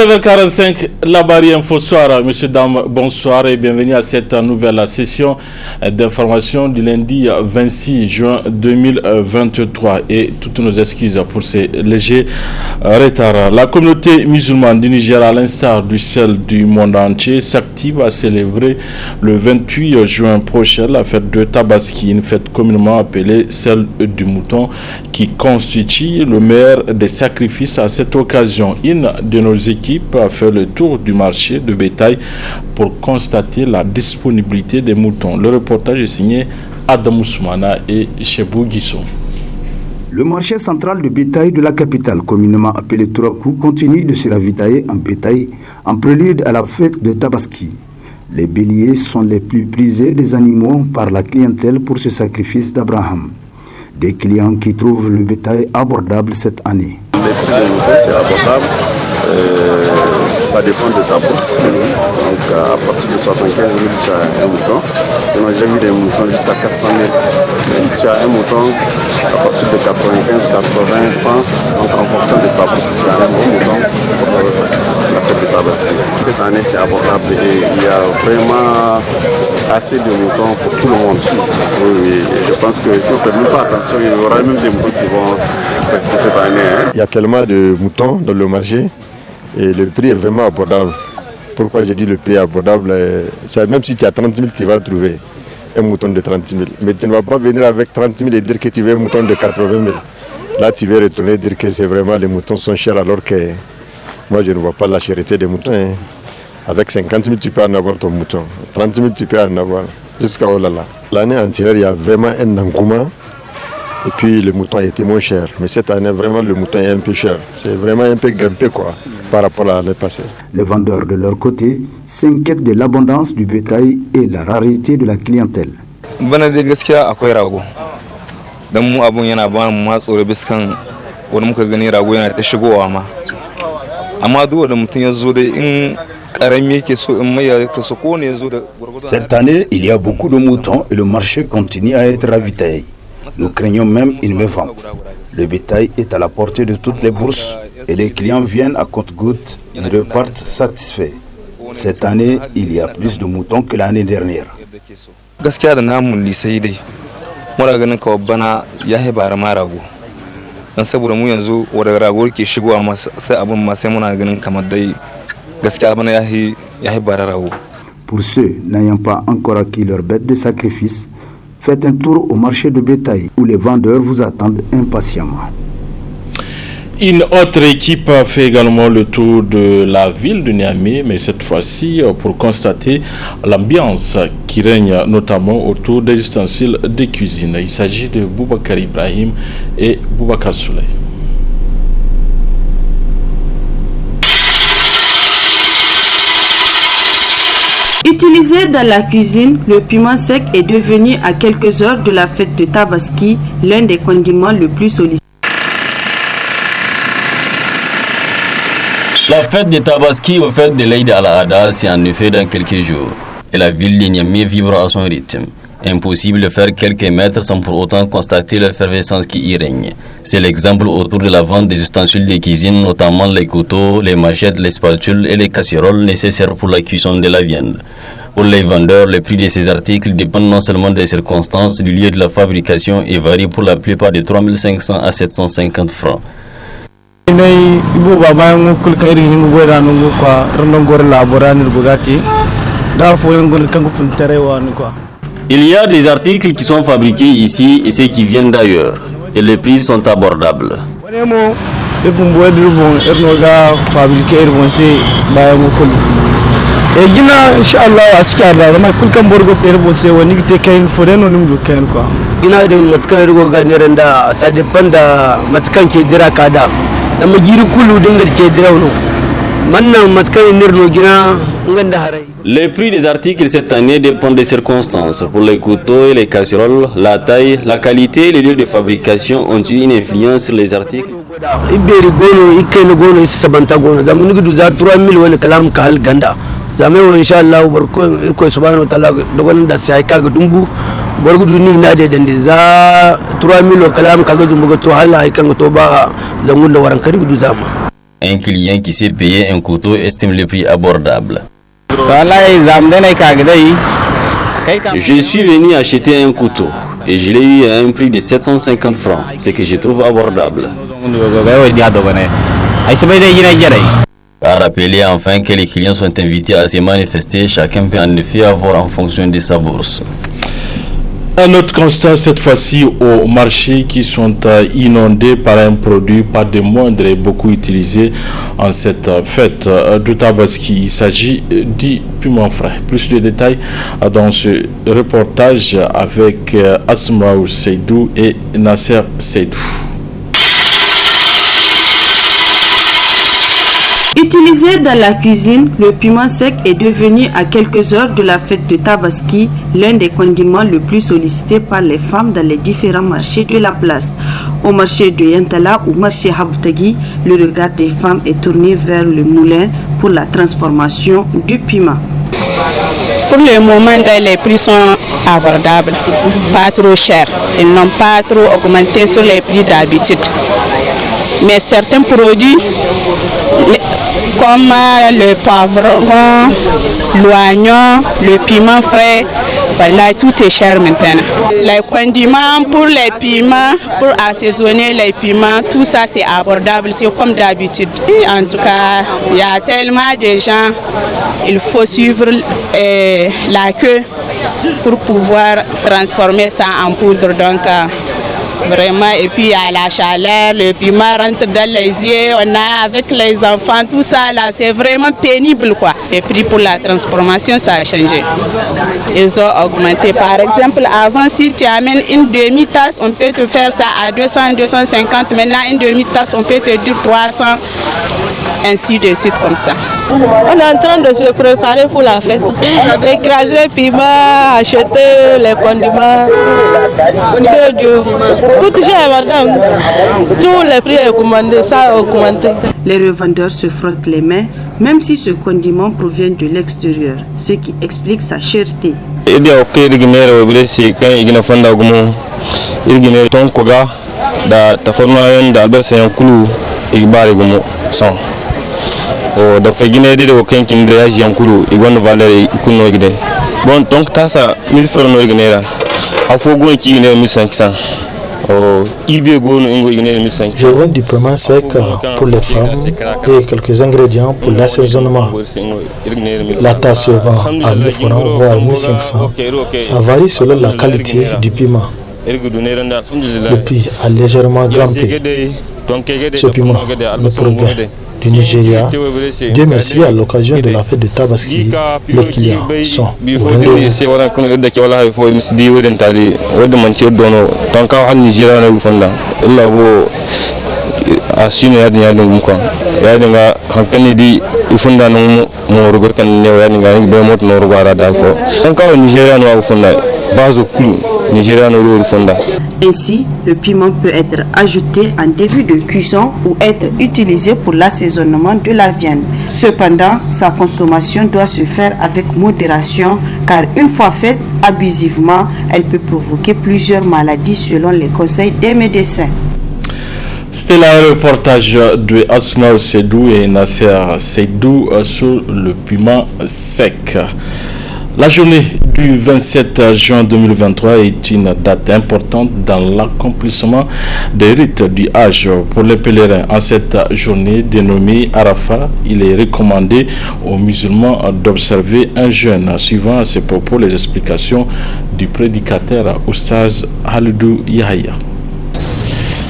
19h45, la barrière info soir. Monsieur, dames, bonsoir et bienvenue à cette nouvelle session d'information du lundi 26 juin 2023. Et toutes nos excuses pour ces légers retards. La communauté musulmane du Niger, à l'instar du celle du monde entier, s'active à célébrer le 28 juin prochain la fête de Tabaski, une fête communément appelée celle du mouton, qui constitue le meilleur des sacrifices à cette occasion. Une de nos équipes a fait le tour du marché de bétail pour constater la disponibilité des moutons. Le reportage est signé Adam Ousmana et Chebou Guisson. Le marché central de bétail de la capitale, communément appelé Tourakou, continue de se ravitailler en bétail en prélude à la fête de Tabaski. Les béliers sont les plus prisés des animaux par la clientèle pour ce sacrifice d'Abraham. Des clients qui trouvent le bétail abordable cette année. Les prix des moutons, c'est abordable. Ça dépend de ta bourse. Donc à partir de 75 000, tu as un mouton. Sinon, j'ai vu des moutons jusqu'à 400 000. Tu as un mouton à partir de 95, 80, 100. Donc en fonction de ta bourse, tu as un bon mouton pour la fête de Tabaski. Cette année, c'est abordable et il y a vraiment assez de moutons pour tout le monde. Oui, je pense que si on ne fait même pas attention, il y aura même des moutons qui vont rester cette année. Il y a tellement de moutons dans le marché. Et le prix est vraiment abordable. Pourquoi j'ai dit le prix est abordable? Même si tu as 30 000, tu vas trouver un mouton de 30 000. Mais tu ne vas pas venir avec 30 000 et dire que tu veux un mouton de 80 000. Là, tu vas retourner et dire que c'est vraiment les moutons sont chers alors que moi, je ne vois pas la chérité des moutons. Avec 50 000, tu peux en avoir ton mouton. 30 000, tu peux en avoir. Jusqu'à oh là là. L'année entière, il y a vraiment un engouement. Et puis le mouton a été moins cher. Mais cette année, vraiment, le mouton est un peu cher. C'est vraiment un peu grimpé par rapport à l'année passée. Les vendeurs, de leur côté, s'inquiètent de l'abondance du bétail et la rareté de la clientèle. Cette année, il y a beaucoup de moutons et le marché continue à être ravitaillé. Nous craignons même une mévente. Le bétail est à la portée de toutes les bourses et les clients viennent à compte-gouttes et repartent satisfaits. Cette année, il y a plus de moutons que l'année dernière. Pour ceux n'ayant pas encore acquis leur bête de sacrifice, faites un tour au marché de bétail où les vendeurs vous attendent impatiemment. Une autre équipe a fait également le tour de la ville de Niamey, mais cette fois-ci pour constater l'ambiance qui règne notamment autour des ustensiles de cuisine. Il s'agit de Boubacar Ibrahim et Boubacar Souley. Utilisé dans la cuisine, le piment sec est devenu à quelques heures de la fête de Tabaski l'un des condiments le plus sollicités. La fête de Tabaski au fait de l'Aïd al-Adha, c'est en effet dans quelques jours. Et la ville de Niamey vivra à son rythme. Impossible de faire quelques mètres sans pour autant constater l'effervescence qui y règne. C'est l'exemple autour de la vente des ustensiles de cuisine, notamment les couteaux, les machettes, les spatules et les casseroles nécessaires pour la cuisson de la viande. Pour les vendeurs, le prix de ces articles dépend non seulement des circonstances du lieu de la fabrication et varie pour la plupart de 3 500 à 750 francs. Il y a des articles qui sont fabriqués ici et ceux qui viennent d'ailleurs, et les prix sont abordables. Les prix des articles cette année dépendent des circonstances. Pour les couteaux et les casseroles, la taille, la qualité et les lieux de fabrication ont eu une influence sur les articles. borgudu ni na de dende za 3000 kalam kaga zumbuga to hala ay kan to ba zangun da waran kadi gudu zama Un client qui s'est payé un couteau estime le prix abordable. Je suis venu acheter un couteau et je l'ai eu à un prix de 750 francs, ce que je trouve abordable. À rappeler enfin que les clients sont invités à se manifester, chacun peut en effet avoir en fonction de sa bourse. Un autre constat cette fois-ci aux marchés qui sont inondés par un produit pas des moindres et beaucoup utilisé en cette fête de Tabaski. Il s'agit du piment frais. Plus de détails dans ce reportage avec Asmaou Seydou et Nasser Seydou. Utilisé dans la cuisine, le piment sec est devenu à quelques heures de la fête de Tabaski l'un des condiments le plus sollicités par les femmes dans les différents marchés de la place. Au marché de Yantala ou marché Haboutagui, le regard des femmes est tourné vers le moulin pour la transformation du piment. Pour le moment, les prix sont abordables, pas trop chers. Ils n'ont pas trop augmenté sur les prix d'habitude. Mais certains produits, comme le poivron, l'oignon, le piment frais, voilà, tout est cher maintenant. Les condiments pour les piments, pour assaisonner les piments, tout ça c'est abordable, c'est comme d'habitude. En tout cas, il y a tellement de gens, il faut suivre la queue pour pouvoir transformer ça en poudre. Donc, vraiment, et puis à la chaleur, le piment rentre dans les yeux, on a avec les enfants, tout ça là, c'est vraiment pénible quoi. Et puis pour la transformation, ça a changé. Ils ont augmenté. Par exemple, avant, si tu amènes une demi-tasse, on peut te faire ça à 200, 250. Maintenant, une demi-tasse, on peut te dire 300, ainsi de suite comme ça. On est en train de se préparer pour la fête. Écraser piment, acheter les condiments. Que Dieu. Tout est madame. Tous les prix sont commandés, ça a augmenté. Les revendeurs se frottent les mains, même si ce condiment provient de l'extérieur, ce qui explique sa cherté. da fagine de kankin da yaji yankuru igon valere ikuno gide bon donc tasa 1000 francs no gnera afo go ki ne 1500 Je vends du piment sec pour les femmes et quelques ingrédients pour l'assaisonnement. La tasse se vend à 1000 francs voire 1500. Ça varie selon la qualité du piment. Le prix a légèrement grimpé. Ce piment me provient du Nigeria. Dieu merci, à l'occasion de la fête de Tabaski, les clients sont au Ainsi, le piment peut être ajouté en début de cuisson ou être utilisé pour l'assaisonnement de la viande. Cependant, sa consommation doit se faire avec modération car une fois faite abusivement, elle peut provoquer plusieurs maladies selon les conseils des médecins. C'était le reportage de Asmaou Seydou et Nasser Seydou sur le piment sec. La journée du 27 juin 2023 est une date importante dans l'accomplissement des rites du Hajj pour les pèlerins. En cette journée dénommée Arafat, il est recommandé aux musulmans d'observer un jeûne. Suivant à ces propos les explications du prédicateur Oustaz Halidou Yahya.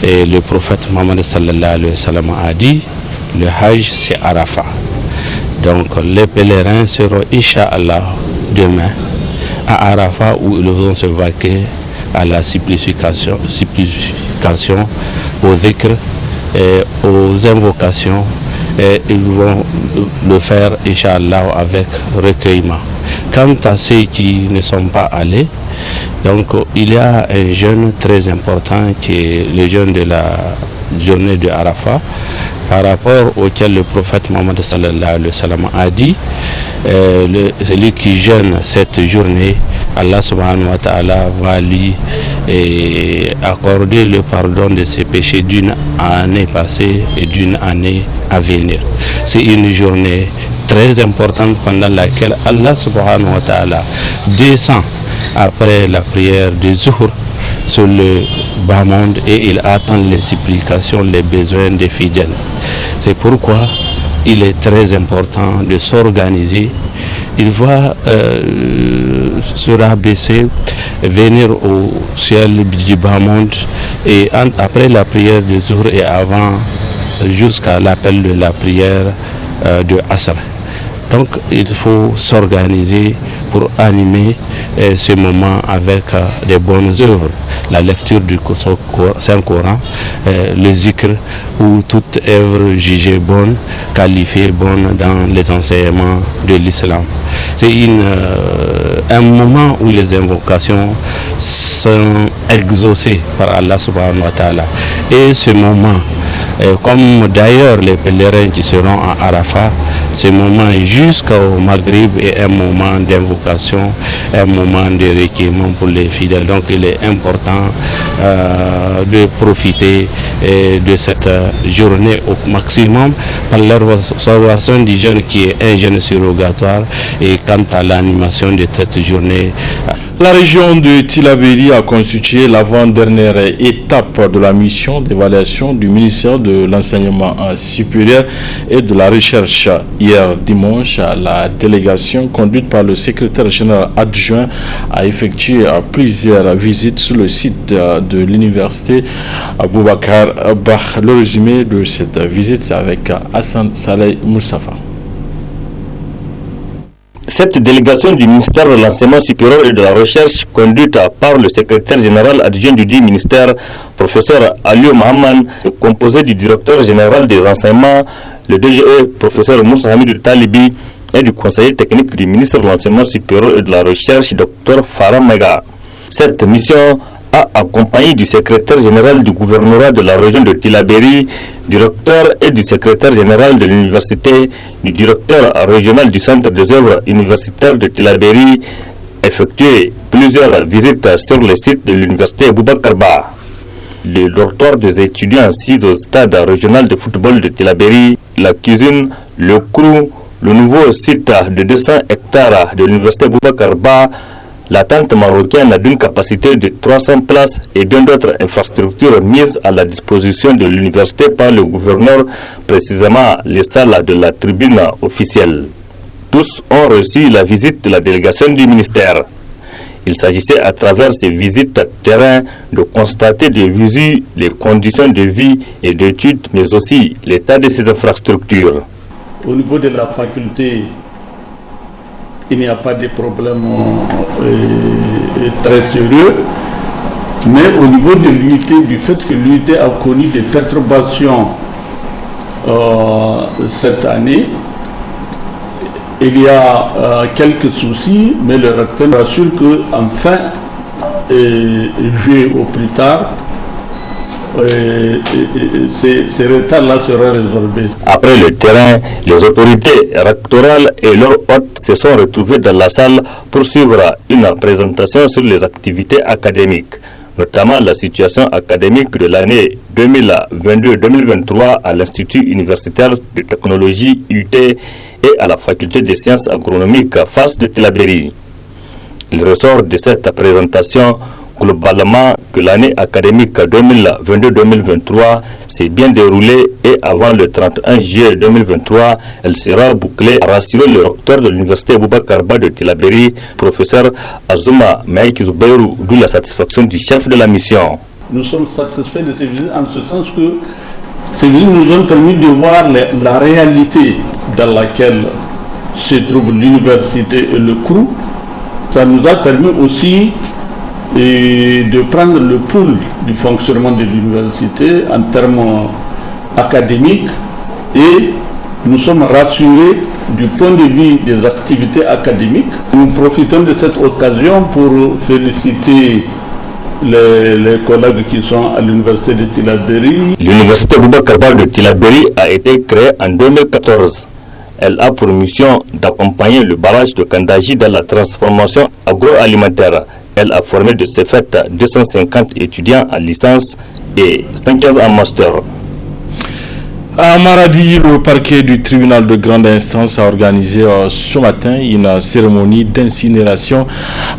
Et le prophète Mohammed sallallahu alayhi wa sallam a dit, le Hajj c'est Arafat. Donc les pèlerins seront Inch'Allah demain à Arafat où ils vont se vaquer à la supplication, aux dhikr et aux invocations, et ils vont le faire Inch'Allah avec recueillement. Quant à ceux qui ne sont pas allés, donc il y a un jeûne très important qui est le jeûne de la journée de Arafat, par rapport auquel le prophète Mohammed sallallahu alayhi wa sallam a dit, celui qui jeûne cette journée, Allah subhanahu wa ta'ala va lui accorder le pardon de ses péchés d'une année passée et d'une année à venir. C'est une journée très importante pendant laquelle Allah subhanahu wa ta'ala descend après la prière du Zuhr sur le bas monde et il attend les supplications, les besoins des fidèles. C'est pourquoi il est très important de s'organiser. Il va se rabaisser, venir au ciel du bas monde et après la prière du Zuhr et avant jusqu'à l'appel de la prière de Asr. Donc il faut s'organiser pour animer ce moment avec des bonnes œuvres, la lecture du Saint-Coran, le zikr ou toute œuvre jugée bonne, qualifiée bonne dans les enseignements de l'islam. C'est un moment où les invocations sont exaucées par Allah subhanahu wa ta'ala. Et ce moment, comme d'ailleurs les pèlerins qui seront à Arafat, ce moment jusqu'au Maghrib est un moment d'invocation, un moment de recueillement pour les fidèles. Donc il est important de profiter de cette journée au maximum par l'observation du jeûne qui est un jeûne surrogatoire et quant à l'animation de cette journée. La région de Tillabéri a constitué l'avant-dernière étape de la mission d'évaluation du ministère de l'Enseignement supérieur et de la Recherche. Hier dimanche, la délégation conduite par le secrétaire général adjoint a effectué plusieurs visites sur le site de l'université Boubacar Bah. Le résumé de cette visite, c'est avec Hassan Saleh Moussafa. Cette délégation du ministère de l'Enseignement supérieur et de la Recherche, conduite par le secrétaire général adjoint du dit ministère, professeur Aliou Mohamed, composée du directeur général des enseignements, le DGE, professeur Moussa Hamidou Talibi, et du conseiller technique du ministre de l'Enseignement supérieur et de la Recherche, Dr Farah Mega. Cette mission a accompagné du secrétaire général du gouvernorat de la région de Tillabéri, du recteur et du secrétaire général de l'université, du directeur régional du centre des œuvres universitaires de Tillabéri, effectué plusieurs visites sur le site de l'université Boubacar Bah. Le dortoir des étudiants assis au stade régional de football de Tillabéri, la cuisine, le crew, le nouveau site de 200 hectares de l'université Boubacar Bah, la tente marocaine d'une capacité de 300 places et bien d'autres infrastructures mises à la disposition de l'université par le gouverneur, précisément les salles de la tribune officielle. Tous ont reçu la visite de la délégation du ministère. Il s'agissait à travers ces visites terrain de constater de visu les conditions de vie et d'études, mais aussi l'état de ces infrastructures. Au niveau de la faculté, il n'y a pas de problème très sérieux, mais au niveau de l'UIT, du fait que l'UIT a connu des perturbations cette année, il y a quelques soucis, mais le recteur assure qu'enfin, juillet au plus tard, ces retards-là seront résolvés. Après le terrain, les autorités rectorales et leurs hôtes se sont retrouvés dans la salle pour suivre une présentation sur les activités académiques, notamment la situation académique de l'année 2022-2023 à l'Institut universitaire de technologie UT et à la faculté des sciences agronomiques FAS de Tillabéri. Il ressort de cette présentation globalement que l'année académique 2022-2023 s'est bien déroulée et avant le 31 juillet 2023, elle sera bouclée, a rassuré le recteur de l'université Boubacar Bah de Tillabéri, professeur Azuma Maïk Zoubayrou, d'où la satisfaction du chef de la mission. Nous sommes satisfaits de ces visites en ce sens que ces visites nous ont permis de voir la réalité dans laquelle se trouve l'université et le CRU. Ça nous a permis aussi de prendre le pouls du fonctionnement de l'université en termes académiques et nous sommes rassurés du point de vue des activités académiques. Nous profitons de cette occasion pour féliciter les collègues qui sont à l'université de Tillabéri. L'université Boubacar Bah de Tillabéri a été créée en 2014. Elle a pour mission d'accompagner le barrage de Kandaji dans la transformation agroalimentaire. Elle a formé de ce fait 250 étudiants en licence et 115 en master. À Maradi, le parquet du tribunal de grande instance a organisé ce matin une cérémonie d'incinération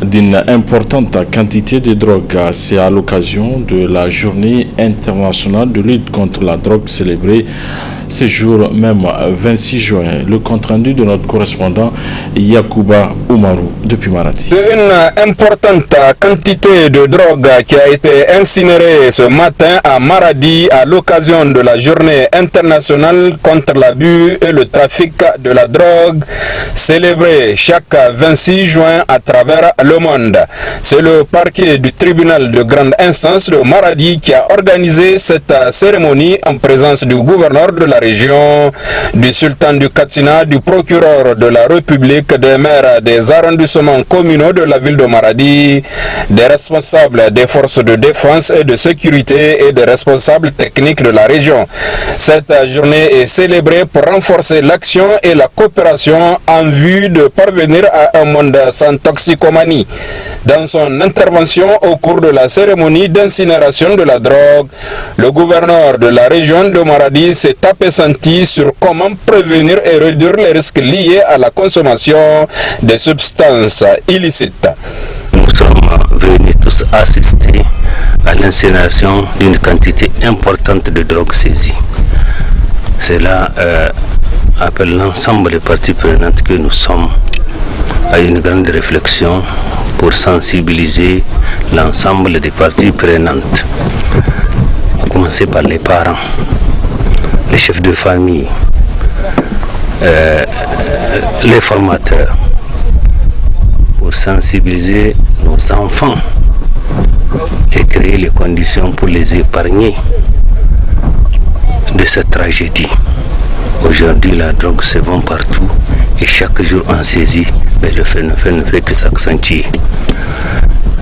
d'une importante quantité de drogue. C'est à l'occasion de la journée internationale de lutte contre la drogue célébrée ce jour même 26 juin. Le compte-rendu de notre correspondant Yacouba Oumarou depuis Maradi. C'est une importante quantité de drogue qui a été incinérée ce matin à Maradi à l'occasion de la journée internationale contre l'abus et le trafic de la drogue célébrée chaque 26 juin à travers le monde. C'est le parquet du tribunal de grande instance de Maradi qui a organisé cette cérémonie en présence du gouverneur de la région, du sultan du Katsina, du procureur de la République, des maires des arrondissements communaux de la ville de Maradi, des responsables des forces de défense et de sécurité et des responsables techniques de la région. Cette journée est célébrée pour renforcer l'action et la coopération en vue de parvenir à un monde sans toxicomanie. Dans son intervention au cours de la cérémonie d'incinération de la drogue, le gouverneur de la région de Maradi s'est appesanti sur comment prévenir et réduire les risques liés à la consommation des substances illicites. Nous sommes venus tous assister à l'incinération d'une quantité importante de drogue saisie. Cela appelle l'ensemble des parties prenantes que nous sommes à une grande réflexion pour sensibiliser l'ensemble des parties prenantes. À commencer par les parents, les chefs de famille, les formateurs, pour sensibiliser nos enfants et créer les conditions pour les épargner de cette tragédie. Aujourd'hui, la drogue se vend partout et chaque jour on saisit, mais le phénomène ne fait que s'accentuer.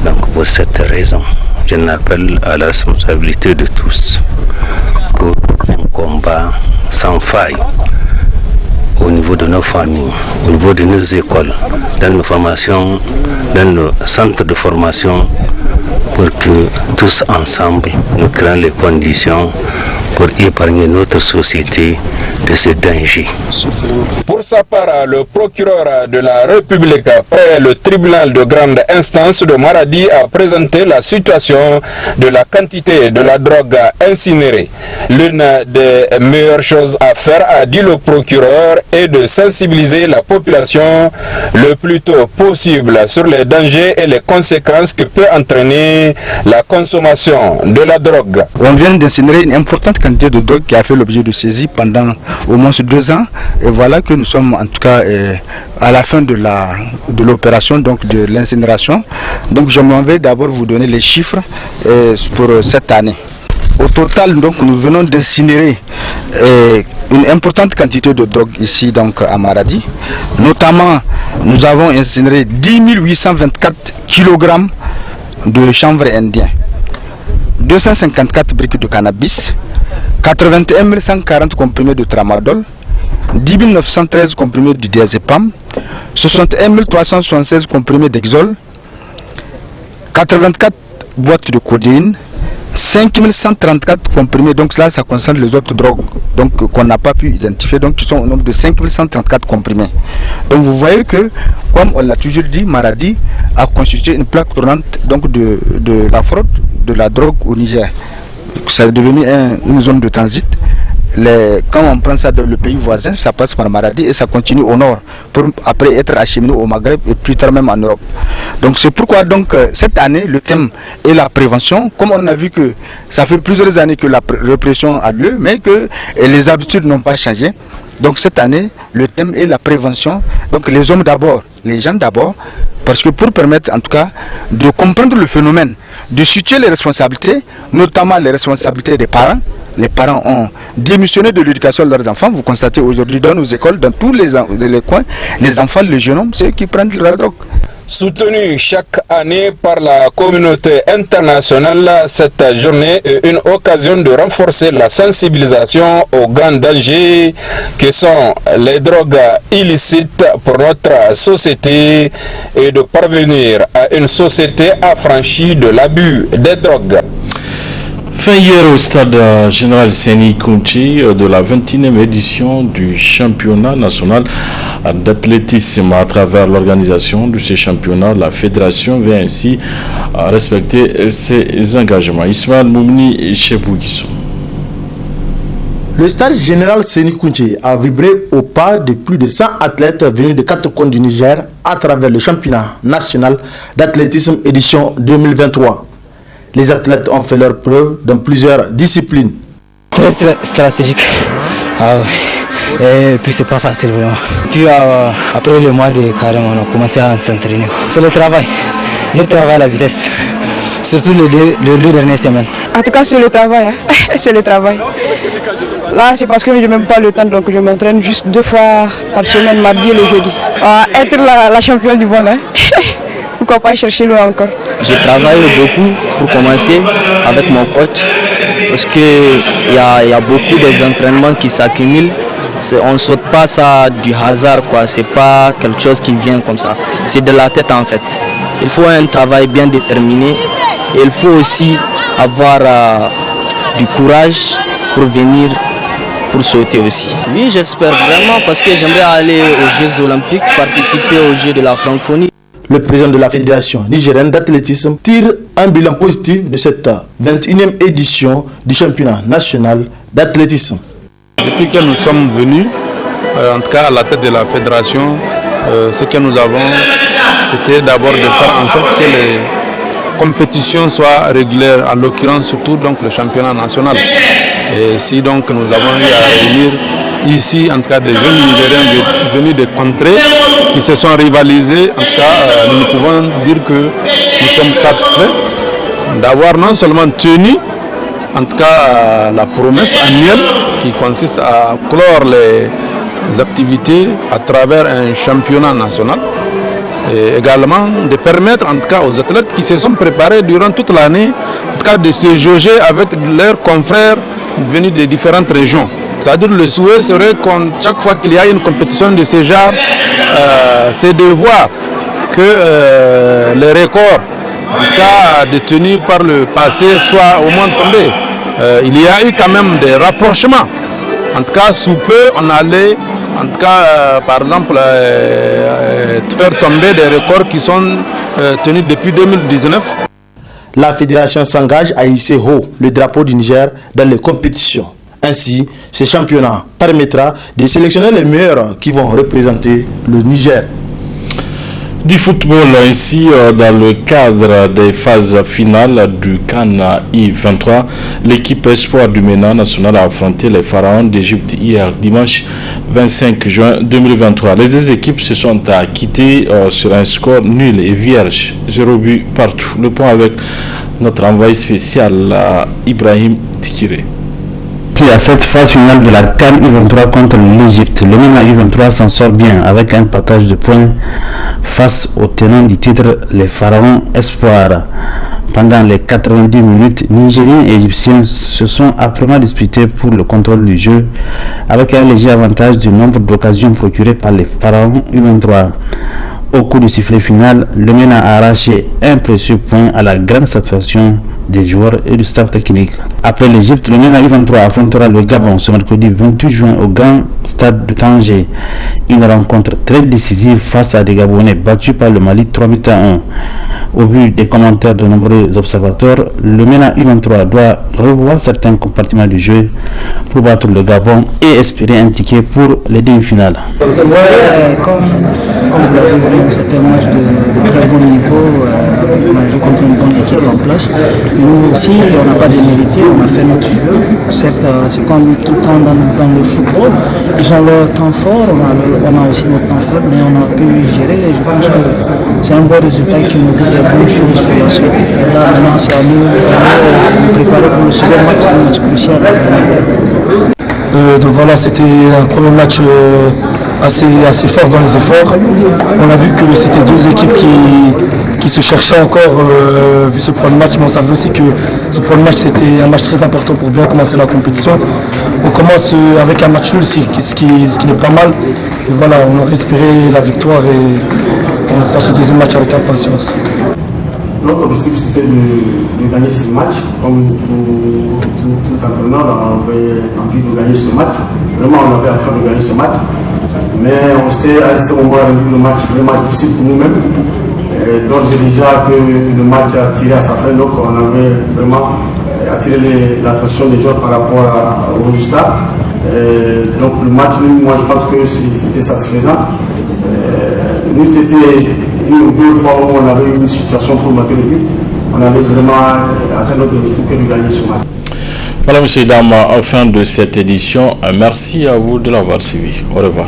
Donc pour cette raison, je n'appelle à la responsabilité de tous pour un combat sans faille au niveau de nos familles, au niveau de nos écoles, dans nos formations, dans nos centres de formation, pour que tous ensemble nous créons les conditions pour épargner notre société de ce danger. Pour sa part, le procureur de la République près le tribunal de grande instance de Maradi a présenté la situation de la quantité de la drogue incinérée. L'une des meilleures choses à faire, a dit le procureur, est de sensibiliser la population le plus tôt possible sur les dangers et les conséquences que peut entraîner la consommation de la drogue. On vient d'incinérer une importante quantité de drogue qui a fait l'objet de saisie pendant au moins 2 ans, et voilà que nous sommes en tout cas à la fin de l'opération, donc de l'incinération. Donc je m'en vais d'abord vous donner les chiffres pour cette année. Au total, donc, nous venons d'incinérer une importante quantité de drogue ici donc à Maradi. Notamment, nous avons incinéré 10 824 kg de chanvre indien, 254 briques de cannabis, 81 140 comprimés de tramadol, 10 913 comprimés de diazépam, 61 376 comprimés d'Exol, 84 boîtes de codéine, 5134 comprimés, donc là ça concerne les autres drogues donc qu'on n'a pas pu identifier, donc qui sont au nombre de 5134 comprimés. Donc vous voyez que, comme on l'a toujours dit, Maradi a constitué une plaque tournante donc de la fraude de la drogue au Niger. Ça est devenu une zone de transit. Quand on prend ça dans le pays voisin, ça passe par Maradi et ça continue au nord pour après être acheminé au Maghreb et plus tard même en Europe. Donc c'est pourquoi donc cette année le thème est la prévention. Comme on a vu que ça fait plusieurs années que la répression a lieu, mais que les habitudes n'ont pas changé. Donc cette année le thème est la prévention. Donc les hommes d'abord, les gens d'abord, parce que pour permettre en tout cas de comprendre le phénomène, de situer les responsabilités, notamment les responsabilités des parents. Les parents ont démissionné de l'éducation de leurs enfants. Vous constatez aujourd'hui dans nos écoles, dans tous les coins, les enfants, les jeunes hommes, ceux qui prennent la drogue. Soutenue chaque année par la communauté internationale, cette journée est une occasion de renforcer la sensibilisation aux grands dangers que sont les drogues illicites pour notre société et de parvenir à une société affranchie de l'abus des drogues. Fin hier au stade général Séni Kounti de la 21e édition du championnat national d'athlétisme. À travers l'organisation de ces championnats, la fédération vient ainsi respecter ses engagements. Ismaël Moumni Chebouguissou. Le stade général Séni Kounti a vibré au pas de plus de 100 athlètes venus de 4 coins du Niger à travers le championnat national d'athlétisme édition 2023. Les athlètes ont fait leur preuve dans plusieurs disciplines. Très stratégique. Ah ouais. Et puis c'est pas facile vraiment. Puis après le mois de carême, on a commencé à s'entraîner. C'est le travail. Je travaille à la vitesse. Surtout les 2 dernières semaines. En tout cas c'est le travail. C'est le travail. Là c'est parce que je n'ai même pas le temps, donc je m'entraîne juste 2 fois par semaine, mardi et le jeudi. Être la championne du monde. Pourquoi pas chercher loin encore. J'ai travaillé beaucoup pour commencer avec mon coach parce qu'il y a beaucoup d'entraînements qui s'accumulent. On ne saute pas ça du hasard, quoi. C'est pas quelque chose qui vient comme ça. C'est de la tête en fait. Il faut un travail bien déterminé et il faut aussi avoir du courage pour venir pour sauter aussi. Oui, j'espère vraiment parce que j'aimerais aller aux Jeux Olympiques, participer aux Jeux de la francophonie. Le président de la Fédération nigérienne d'athlétisme tire un bilan positif de cette 21e édition du championnat national d'athlétisme. Depuis que nous sommes venus, en tout cas à la tête de la fédération, ce que nous avons, c'était d'abord de faire en sorte que les compétitions soient régulières, en l'occurrence surtout donc le championnat national. Et si donc nous avons eu à réunir ici, en tout cas des jeunes Nigériens venus de contrées qui se sont rivalisés, en tout cas nous pouvons dire que nous sommes satisfaits d'avoir non seulement tenu en tout cas la promesse annuelle qui consiste à clore les activités à travers un championnat national et également de permettre en tout cas aux athlètes qui se sont préparés durant toute l'année en tout cas de se jauger avec leurs confrères venus des différentes régions. C'est-à-dire le souhait serait qu'on, chaque fois qu'il y a une compétition de ce genre, c'est de voir que les records en tout cas détenus par le passé soient au moins tombés. Il y a eu quand même des rapprochements. En tout cas, sous peu, on allait, en tout cas, par exemple, faire tomber des records qui sont tenus depuis 2019. La fédération s'engage à hisser haut le drapeau du Niger dans les compétitions. Ainsi, ce championnat permettra de sélectionner les meilleurs qui vont représenter le Niger. Du football ainsi, dans le cadre des phases finales du CAN I-23, l'équipe espoir du MENA national a affronté les Pharaons d'Égypte hier dimanche 25 juin 2023. Les deux équipes se sont acquittées sur un score nul et vierge, 0 but partout. Le point avec notre envoyé spécial Ibrahim Tikiré. À cette phase finale de la CAN U23 contre l'Égypte, le MENA U23 s'en sort bien avec un partage de points face au tenant du titre, les Pharaons Espoir. Pendant les 90 minutes, Nigériens et Égyptiens se sont âprement disputés pour le contrôle du jeu avec un léger avantage du nombre d'occasions procurées par les Pharaons U23. Au coup du sifflet final, le MENA a arraché un précieux point à la grande satisfaction des joueurs et du staff technique. Après l'Égypte, le MENA U23 affrontera le Gabon ce mercredi 28 juin au grand stade de Tanger. Une rencontre très décisive face à des Gabonais battus par le Mali 3-1. Au vu des commentaires de nombreux observateurs, le MENA U23 doit revoir certains compartiments du jeu pour battre le Gabon et espérer un ticket pour les demi-finales. C'est vrai, comme vous l'avez vu, c'était un match de très bon niveau. On a joué contre une bonne équipe en place. Nous aussi, on n'a pas démérité, on a fait notre jeu. Certes, c'est comme tout le temps dans le football. Ils ont leur temps fort, on a aussi notre temps faible, mais on a pu gérer. Et je pense que c'est un bon résultat qui nous dit des bonnes choses pour la suite. Et là, maintenant, c'est à nous de nous préparer pour le second match, un match crucial. Donc voilà, c'était un premier match assez fort dans les efforts. On a vu que c'était deux équipes qui se cherchaient encore vu ce premier match, mais on savait aussi que ce premier match c'était un match très important pour bien commencer la compétition. On commence avec un match nul, ce qui n'est pas mal. Et voilà, on a respiré la victoire et on attend ce deuxième match avec impatience. Notre objectif c'était de gagner ce match. Comme tout entraîneur, on avait envie de gagner ce match. Vraiment, on avait à cœur de gagner ce match. Mais on s'était à ce moment rendu le match vraiment difficile pour nous-mêmes. D'ores et déjà que le match a tiré à sa fin, donc on avait vraiment attiré l'attention des joueurs par rapport au résultat. Donc le match, moi je pense que c'était satisfaisant. Nous, c'était une ou deux fois où on avait une situation pour marquer le but. On avait vraiment atteint notre objectif que de gagner ce match. Voilà, messieurs et dames, fin de cette édition. Merci à vous de l'avoir suivi. Au revoir.